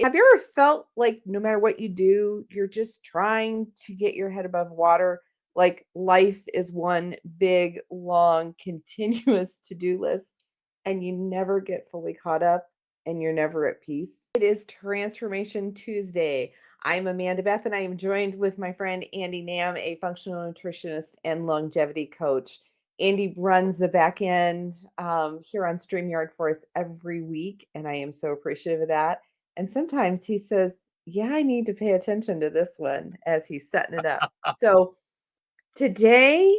Have you ever felt like no matter what you do, you're just trying to get your head above water? Like life is one big, long, continuous to-do list, and you never get fully caught up and you're never at peace. It is Transformation Tuesday. I'm Amanda Beth, and I am joined with my friend Andy Nam, a functional nutritionist and longevity coach. Andy runs the back end here on StreamYard for us every week, and I am so appreciative of that. And sometimes he says, yeah, I need to pay attention to this one as he's setting it up. So today,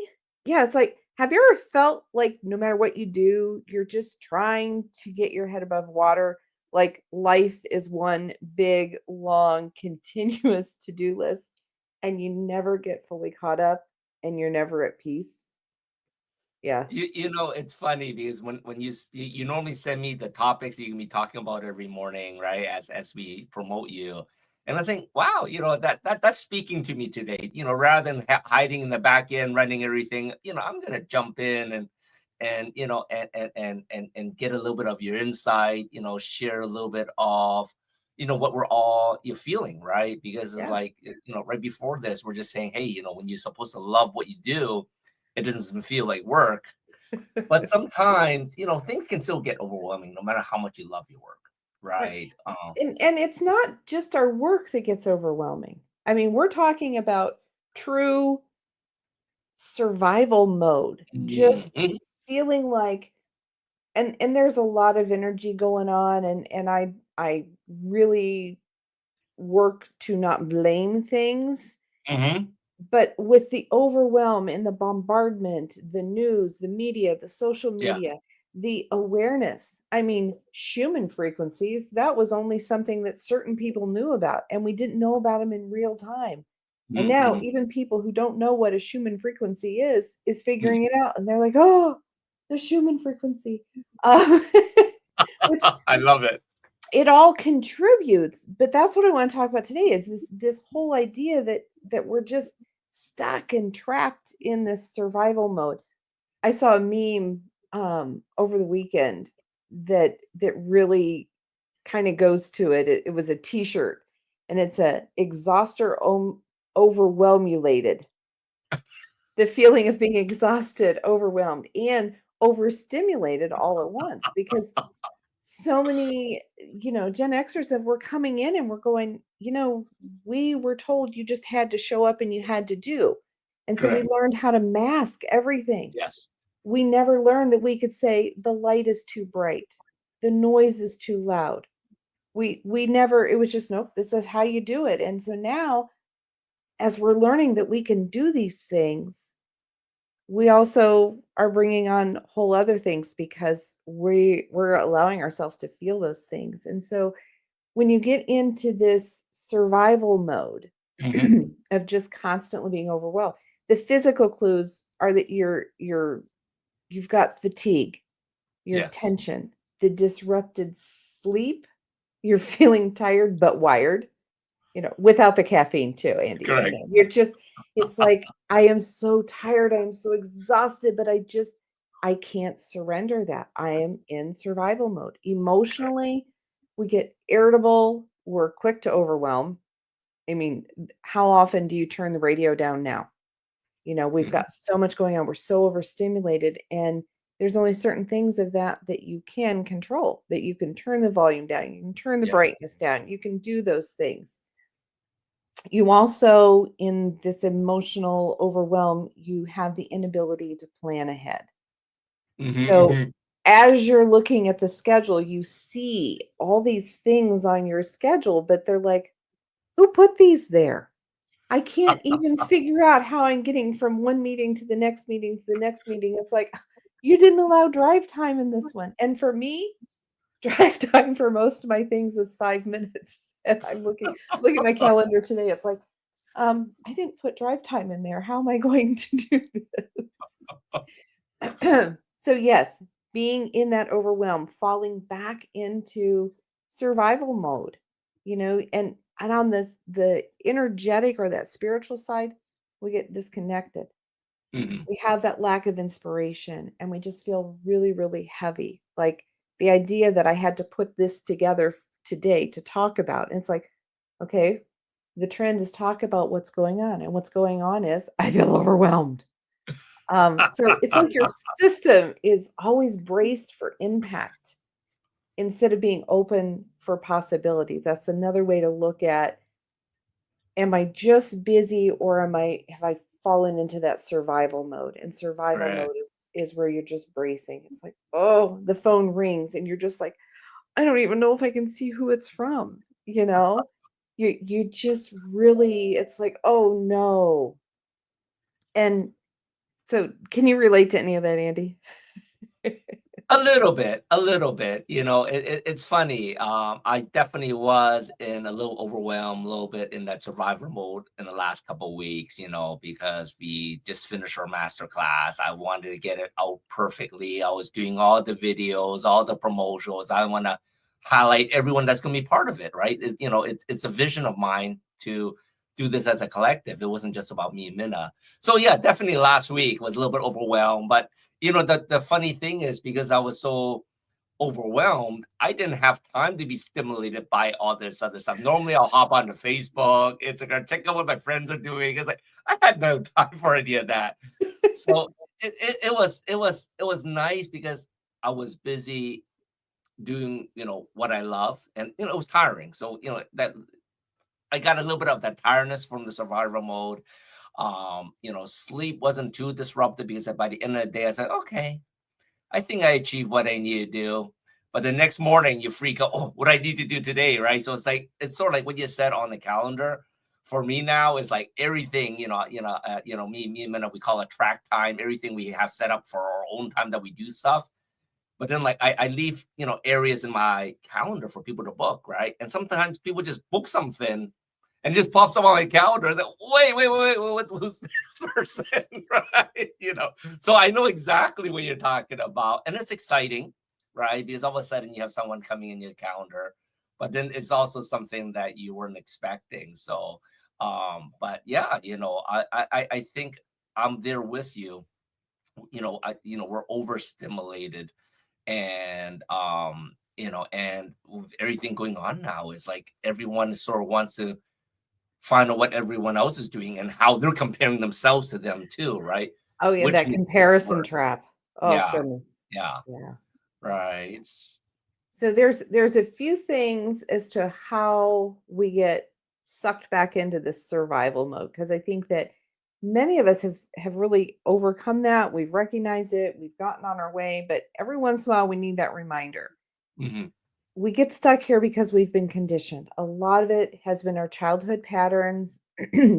yeah, it's like, have you ever felt like no matter what you do, you're just trying to get your head above water? Like life is one big, long, continuous to-do list, and you never get fully caught up and you're never at peace. Yeah. It's funny because when you normally send me the topics you can be talking about every morning, right? As we promote you, and I think, wow, that's speaking to me today. Rather than hiding in the back end, running everything, I'm gonna jump in and get a little bit of your insight. Share a little bit of what we're all you feeling, right? Because it's Yeah. like right before this, we're just saying, hey, when you're supposed to love what you do, it doesn't feel like work. But sometimes, things can still get overwhelming no matter how much you love your work, Right. right? And it's not just our work that gets overwhelming. I mean, we're talking about true survival mode, just Mhm. feeling like and there's a lot of energy going on, and I really work to not blame things, Mhm. but with the overwhelm and the bombardment, the news, the media, the social Yeah. media, the awareness. I mean, Schumann frequencies, that was only something that certain people knew about, and we didn't know about them in real time. And now Mhm. even people who don't know what a Schumann frequency is Mhm. figuring it out, and they're like, "Oh, the Schumann frequency." Um, which I love it. it all contributes, but that's what I want to talk about today is this whole idea that we're just stuck and trapped in this survival mode. I saw a meme over the weekend that really kind of goes to it. It was a t-shirt, and it's a exhauster overwhelmulated. The feeling of being exhausted, overwhelmed, and overstimulated all at once, because so many, Gen Xers that were coming in and we're going, we were told you just had to show up and you had to do. And so we Correct. learned how to mask everything. Yes. We never learned that we could say the light is too bright, the noise is too loud. We never, it was just, nope, this is how you do it. And so now, as we're learning that we can do these things, we also are bringing on whole other things because we're allowing ourselves to feel those things. And so when you get into this survival mode Mhm. of just constantly being overwhelmed, the physical clues are that you've got fatigue, your Yes. tension, the disrupted sleep, you're feeling tired but wired, without the caffeine too, Andy. Correct. You're just, it's like, I am so tired, I am so exhausted, but I can't surrender that. I am in survival mode. Correct. Emotionally, we get irritable, we're quick to overwhelm. I mean, how often do you turn the radio down now? We've Mhm. got so much going on. We're so overstimulated, and there's only certain things of that you can control, that you can turn the volume down, you can turn the Yeah. brightness down, you can do those things. You also, in this emotional overwhelm, you have the inability to plan ahead. Mhm. So Mhm. as you're looking at the schedule, you see all these things on your schedule, but they're like, who put these there? I can't even figure out how I'm getting from one meeting to the next meeting to the next meeting. It's like, you didn't allow drive time in this one. And for me, drive time for most of my things is 5 minutes. And I'm look at my calendar today. It's like, I didn't put drive time in there. How am I going to do this? So yes, being in that overwhelm, falling back into survival mode, and on the energetic or that spiritual side, we get disconnected. Mhm. We have that lack of inspiration, and we just feel really, really heavy. Like the idea that I had to put this together today to talk about. And it's like, okay, the trend is talk about what's going on. And what's going on is I feel overwhelmed. So it's like your system is always braced for impact instead of being open for possibility. That's another way to look at, am I just busy, or have I fallen into that survival mode? And survival Right. mode is where you're just bracing. It's like, oh, the phone rings and you're just like, I don't even know if I can see who it's from, you know? You just really, it's like, oh no. And so can you relate to any of that, Andy? A little bit, a little bit. It's funny. I definitely was in a little overwhelmed, a little bit in that survivor mode in the last couple of weeks. Because we just finished our master class. I wanted to get it out perfectly. I was doing all the videos, all the promotions. I want to highlight everyone that's going to be part of it, right? It's a vision of mine to do this as a collective. It wasn't just about me and Minna. So yeah, definitely last week was a little bit overwhelmed, but the funny thing is, because I was so overwhelmed, I didn't have time to be stimulated by all this other stuff. Normally, I'll hop onto Facebook, Instagram, check out what my friends are doing. It's like I had no time for any of that. So it was nice because I was busy doing what I love, and it was tiring. So that I got a little bit of that tiredness from the survival mode. Sleep wasn't too disrupted because by the end of the day, I said, okay, I think I achieved what I need to do. But the next morning, you freak out. Oh, what I need to do today, right? So it's sort of like what you said on the calendar. For me now is like everything, me and Minna, we call it track time. Everything we have set up for our own time that we do stuff. But then like I leave areas in my calendar for people to book, right? And sometimes people just book something and it just pops up on my calendar. It's like, wait, who's this person? Right? So I know exactly what you're talking about. And it's exciting, right? Because all of a sudden you have someone coming in your calendar, but then it's also something that you weren't expecting. So, but yeah, I think I'm there with you. We're overstimulated, and and with everything going on now, is like everyone sort of wants to find out what everyone else is doing and how they're comparing themselves to them too, right? Oh yeah, Which that makes it comparison worse. trap. Oh Yeah, goodness. yeah, Yeah. right. It's So there's a few things as to how we get sucked back into this survival mode, because I think that many of us have really overcome that. We've recognized it, we've gotten on our way, but every once in a while we need that reminder. mhm, We get stuck here because we've been conditioned. A lot of it has been our childhood patterns,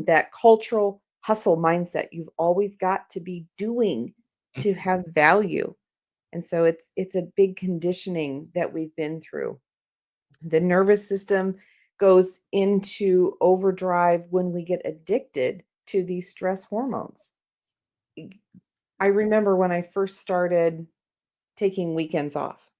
that cultural hustle mindset. You've always got to be doing to mhm. have value. And so it's a big conditioning that we've been through. The nervous system goes into overdrive when we get addicted to these stress hormones. I remember when I first started taking weekends off,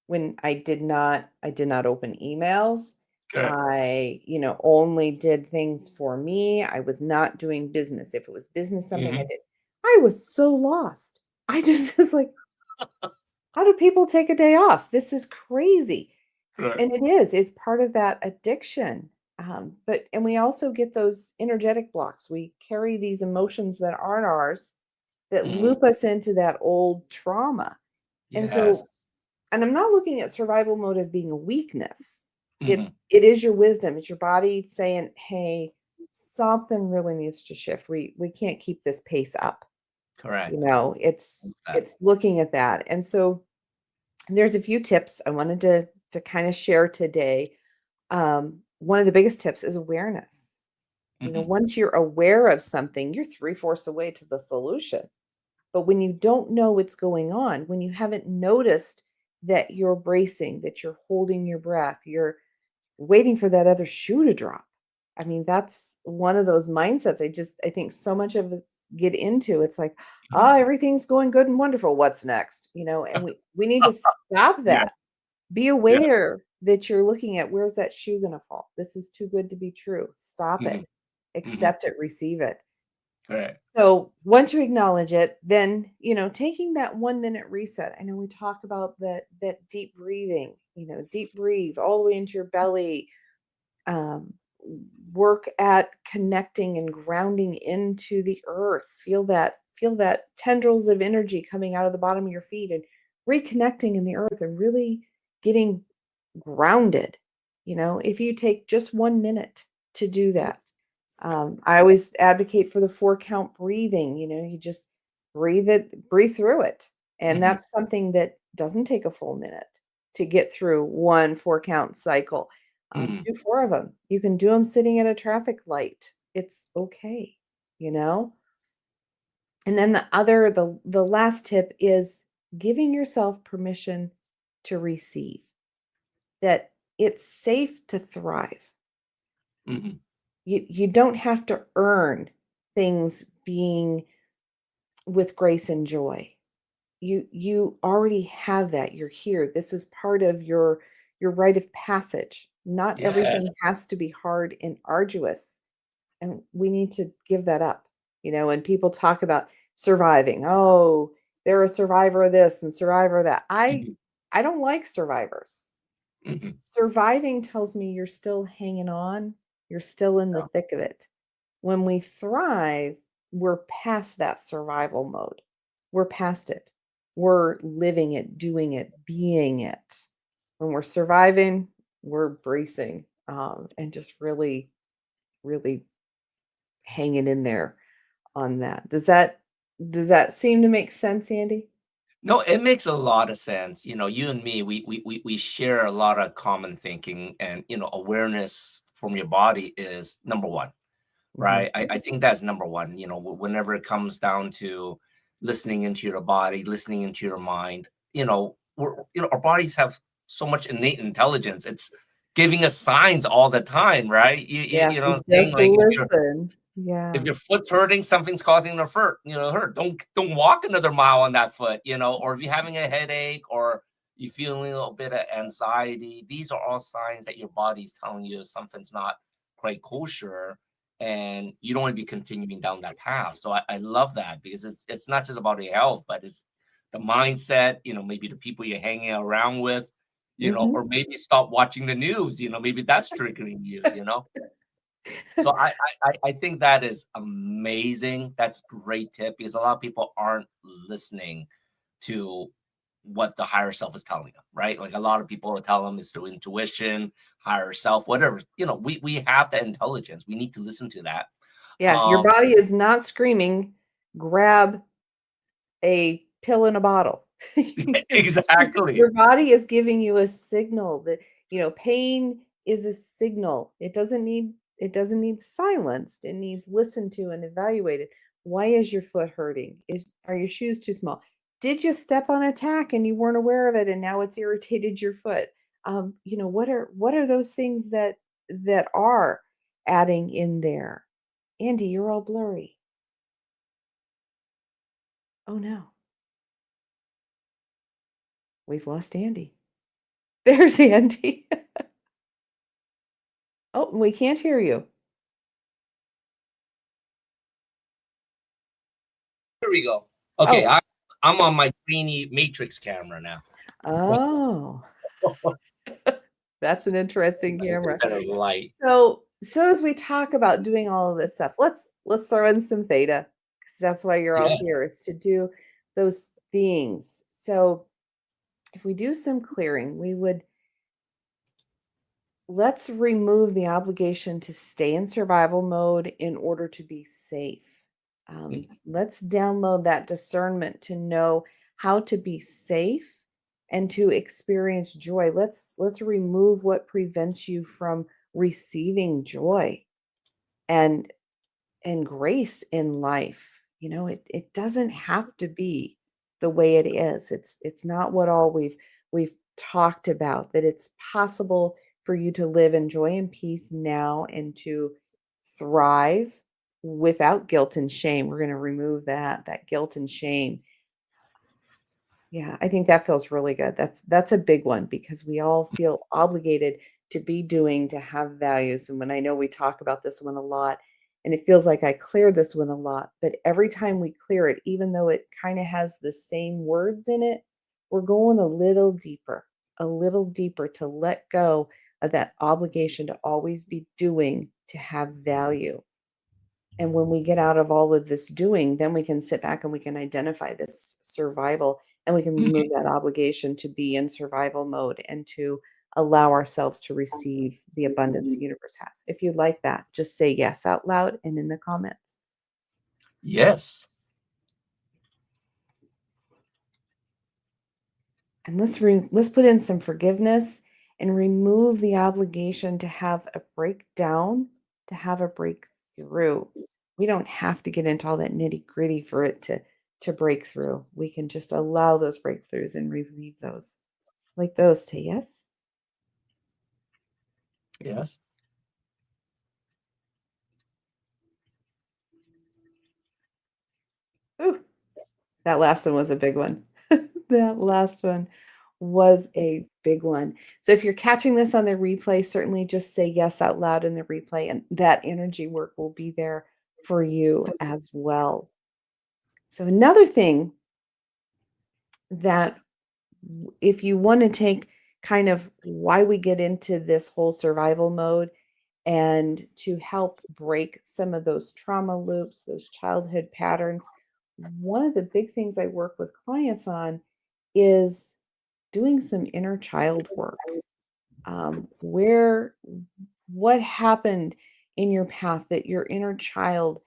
when I did not open emails. Correct. I, only did things for me. I was not doing business. If it was business, something I Mhm. did. I was so lost. I just was like, how do people take a day off? This is crazy. Correct. And it is, it's part of that addiction. And we also get those energetic blocks. We carry these emotions that aren't ours, that Mhm. loop us into that old trauma. And Yes. so, and I'm not looking at survival mode as being a weakness. Mhm. It is your wisdom. It's your body saying, "Hey, something really needs to shift. We can't keep this pace up." Correct. That. It's looking at that. And so there's a few tips I wanted to kind of share today. One of the biggest tips is awareness. Mhm. Once you're aware of something, you're three-fourths away to the solution. But when you don't know what's going on, when you haven't noticed that you're bracing, that you're holding your breath, you're waiting for that other shoe to drop. I mean, that's one of those mindsets. I think so much of us get into. It's like, Mhm. everything's going good and wonderful. What's next? And we need to stop Yeah. that. Be Yeah. aware that you're looking at, where's that shoe going to fall? This is too good to be true. Stop it. Mhm. Mhm. Accept it, receive it. Correct. So once you acknowledge it, then, taking that 1 minute reset. I know we talk about that deep breathing. deep breathe all the way into your belly. um, Work at connecting and grounding into the earth. Feel that tendrils of energy coming out of the bottom of your feet and reconnecting in the earth and really getting grounded. If you take just 1 minute to do that. I always advocate for the 4 count breathing. You just breathe through it. And Mhm. that's something that doesn't take a full minute to get through one 4 count cycle. Mhm. Do 4 of them. You can do them sitting at a traffic light. It's okay, you know? And then the last tip is giving yourself permission to receive, that it's safe to thrive. Mhm. You don't have to earn things being with grace and joy. You already have that. You're here. This is part of your rite of passage. Not Yes. everything has to be hard and arduous, and we need to give that up. When people talk about surviving, oh, they're a survivor of this and survivor of that. I Mhm. I don't like survivors. Mhm. Surviving tells me you're still hanging on, you're still in the Yeah. thick of it. When we thrive, we're past that survival mode. We're past it. We're living it, doing it, being it. When we're surviving, we're bracing, and just really, really hanging in there on that. Does that seem to make sense, Andy? No, it makes a lot of sense. You and me, we share a lot of common thinking, and awareness from your body is number one, Mhm. right? I think that's number one. Whenever it comes down to listening into your body, listening into your mind, our bodies have so much innate intelligence. It's giving us signs all the time, right? Yeah, You know, we what I'm saying, just like if you're listen. if Yeah. your foot's hurting, something's causing the hurt. Don't walk another mile on that foot. Or if you're having a headache or you feeling a little bit of anxiety, these are all signs that your body's telling you something's not quite kosher, and you don't want to be continuing down that path. So I love that, because it's not just about your health, but it's the mindset. Maybe the people you're hanging around with. Mhm. Or maybe stop watching the news. Maybe that's triggering you. So I think that is amazing. That's great tip, because a lot of people aren't listening to what the higher self is telling them, right? Like a lot of people will tell them it's through intuition, higher self, whatever. We have that intelligence. We need to listen to that. Yeah, your Um, body is not screaming, "Grab a pill in a bottle." exactly. Your body is giving you a signal that, pain is a signal. It doesn't need silenced. It needs listened to and evaluated. Why is your foot hurting? Are your shoes too small? Did you step on a tack and you weren't aware of it and now it's irritated your foot? What are those things that are adding in there? Andy, you're all blurry. Oh no, we've lost Andy. There's Andy. Oh, we can't hear you. Here we go. Okay, Oh, I'm on my greeny matrix camera now. oh, that's an See interesting if I can get camera. better light. So as we talk about doing all of this stuff, let's throw in some theta because that's why you're all Yes. here. It's to do those things. So if we do some clearing, we would let's remove the obligation to stay in survival mode in order to be safe. Mhm. Let's download that discernment to know how to be safe and to experience joy. Let's remove what prevents you from receiving joy and grace in life. It doesn't have to be the way it is. It's not what all we've talked about, that it's possible for you to live in joy and peace now and to thrive without guilt and shame. We're going to remove that guilt and shame. Yeah, I think that feels really good. That's a big one because we all feel obligated to be doing, to have values. And when I know we talk about this one a lot, and it feels like I clear this one a lot, but every time we clear it, even though it kind of has the same words in it, we're going a little deeper. a little deeper, to let go of that obligation to always be doing to have value. And when we get out of all of this doing, then we can sit back and we can identify this survival, and we can remove that obligation to be in survival mode and to allow ourselves to receive the abundance the universe has. If you like that, just say yes out loud and in the comments. Yes. And let's put in some forgiveness and remove the obligation to have a breakdown, to have a breakthrough. We don't have to get into all that nitty-gritty for it to break through. We can just allow those breakthroughs and relieve those. Like those, say yes. Yes. Ooh, that last one was a big one. That last one was a big one. So if you're catching this on the replay, certainly just say yes out loud in the replay, and that energy work will be there for you as well. So another thing that if you want to take kind of why we get into this whole survival mode and to help break some of those trauma loops, those childhood patterns, one of the big things I work with clients on is doing some inner child work. Where what happened in your path that your inner child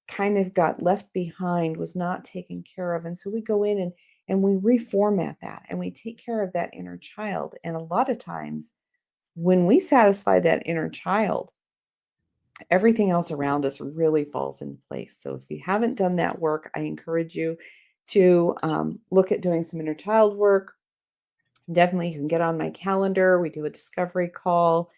kind of got left behind, was not taken care of. And so we go in and we reformat that and we take care of that inner child. And a lot of times when we satisfy that inner child, everything else around us really falls in place. So if you haven't done that work, I encourage you to look at doing some inner child work. Definitely, you can get on my calendar. We do a discovery call.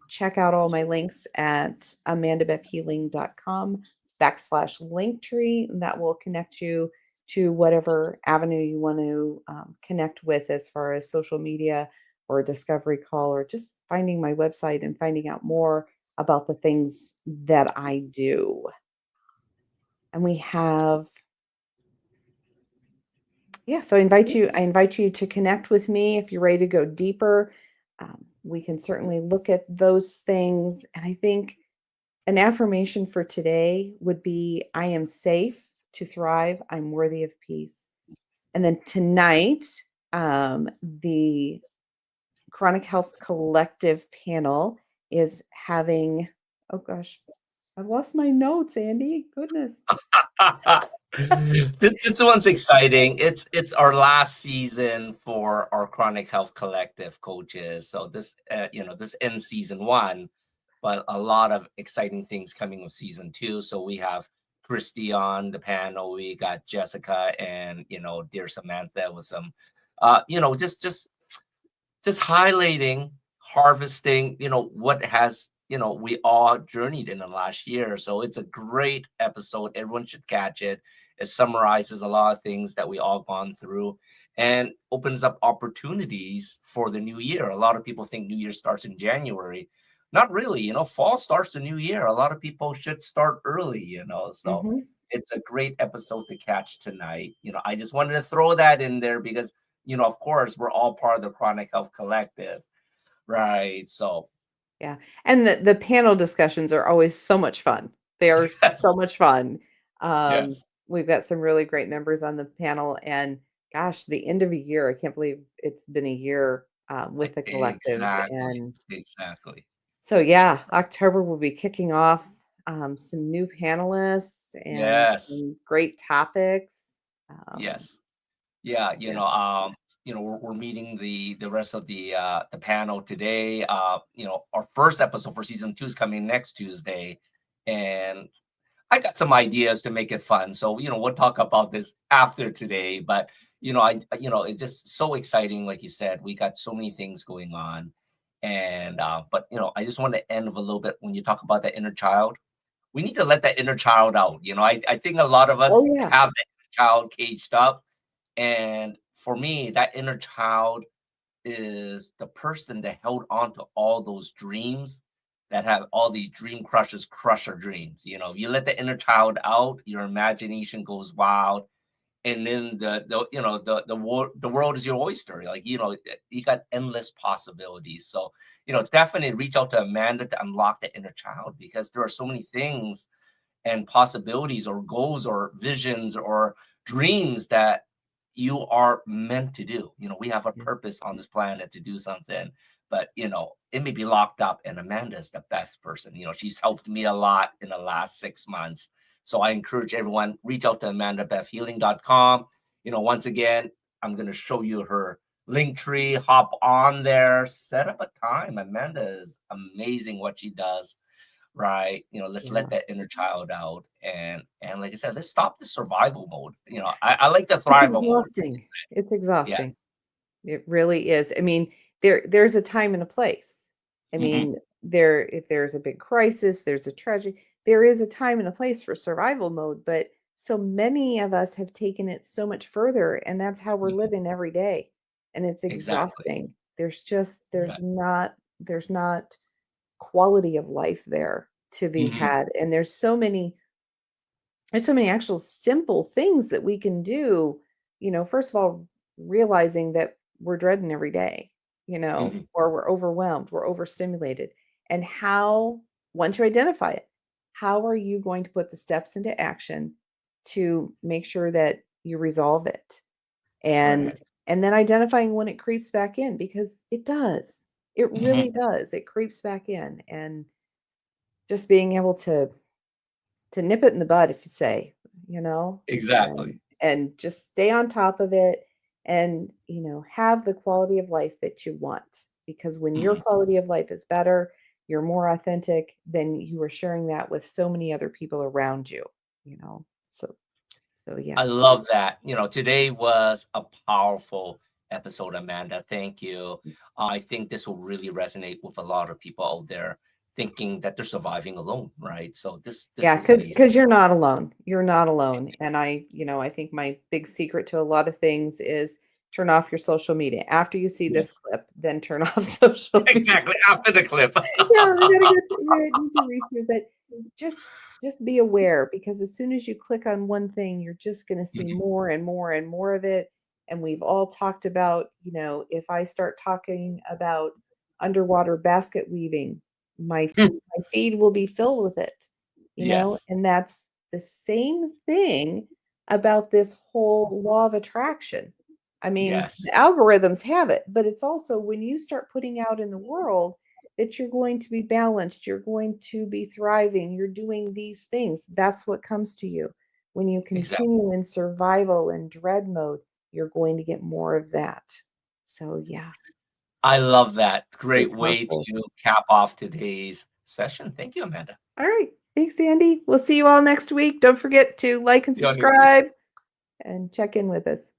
Check out all my links at amandabethhealing.com/linktree. That will connect you to whatever avenue you want to connect with as far as social media or a discovery call, or just finding my website and finding out more about the things that I do. And we have, yeah, so I invite you to connect with me if you're ready to go deeper. We can certainly look at those things. And I think an affirmation for today would be, I am safe to thrive. I'm worthy of peace. And then tonight, the Chronic Health Collective panel is having, oh gosh, I've lost my notes, Andy. Goodness. This one's exciting. It's our last season for our Chronic Health Collective coaches. So this this ends season 1, but a lot of exciting things coming with season 2. So we have Christy on the panel. We got Jessica and dear Samantha with some just highlighting, harvesting, what has, we all journeyed in the last year. So it's a great episode. Everyone should catch it. It summarizes a lot of things that we all gone through and opens up opportunities for the new year. A lot of people think New Year starts in January. Not really, fall starts the new year. A lot of people should start early, so Mhm. it's a great episode to catch tonight. I just wanted to throw that in there because of course, we're all part of the Chronic Health Collective, right? So, Yeah. And the panel discussions are always so much fun. They are so yes, much fun. Um, yes, we've got some really great members on the panel, and gosh, the end of a year, I can't believe it's been a year with the collective. exactly, And exactly. so, yeah, October will be kicking off some new panelists and Yes, some great topics. Um, yes, yeah. yeah. We're meeting the rest of the panel today. Our first episode for season 2 is coming next Tuesday, and I got some ideas to make it fun. So, we'll talk about this after today. But, it's just so exciting. Like you said, we got so many things going on. And, but, I just want to end with a little bit when you talk about that inner child. We need to let that inner child out. I think a lot of Oh, us yeah. have that inner child caged up. And for me, that inner child is the person that held on to all those dreams that have all these dream crush our dreams. If you let the inner child out, your imagination goes wild and then the world is your oyster. Like, you got endless possibilities. So, definitely reach out to Amanda to unlock the inner child, because there are so many things and possibilities or goals or visions or dreams that you are meant to do. We have a Yeah. purpose on this planet to do something, but it may be locked up, and Amanda's the best person. She's helped me a lot in the last 6 months. So I encourage everyone, reach out to AmandaBethHealing.com. Once again, I'm going to show you her link tree, hop on there, set up a time. Amanda is amazing what she does, right? Let's Yeah. let that inner child out, and like I said, let's stop the survival mode. I like the It's thrival mode. exhausting. It's Yeah. exhausting. It really is. I mean, there's a time and a place. I Hmm. mean, if there's a big crisis, there's a tragedy, there is a time and a place for survival mode, but so many of us have taken it so much further, and that's how we're living every day. And it's Exactly. exhausting. There's just Exactly. there's not quality of life there to be Hmm. had. And there's so many actual simple things that we can do, first of all, realizing that we're dreading every day, Hmm. or we're overwhelmed, we're overstimulated. And once you identify it, how are you going to put the steps into action to make sure that you resolve it? And Correct. and then identifying when it creeps back in, because it does. It Hmm. really does. It creeps back in, and just being able to nip it in the bud, if you say, you know, Exactly. and just stay on top of it, and, have the quality of life that you want. Because when your Hmm. quality of life is better, you're more authentic, then you are sharing that with so many other people around you, you know. So yeah. I love that. Today was a powerful episode, Amanda. Thank you. I think this will really resonate with a lot of people out there thinking that they're surviving alone, right? So this Yeah, was amazing. because you're not alone. You're not alone. And I think my big secret to a lot of things is turn off your social media. After you see this Yes. clip, then turn off social media. Exactly. After the clip. Yeah, we need to reach you, but just be aware, because as soon as you click on one thing, you're just going to see Mhm. more and more and more of it. And we've all talked about, if I start talking about underwater basket weaving, my feed will be filled with it, Yes. and that's the same thing about this whole law of attraction. I mean, Yes. the algorithms have it, but it's also when you start putting out in the world that you're going to be balanced, you're going to be thriving, you're doing these things. That's what comes to you. When you Exactly. continue in survival and dread mode, you're going to get more of that. So, yeah, I love that. very Great way powerful. to cap off today's session. Thank you, Amanda. All right. Thanks, Andy. We'll see you all next week. Don't forget to like and See you on next week. subscribe and check in with us.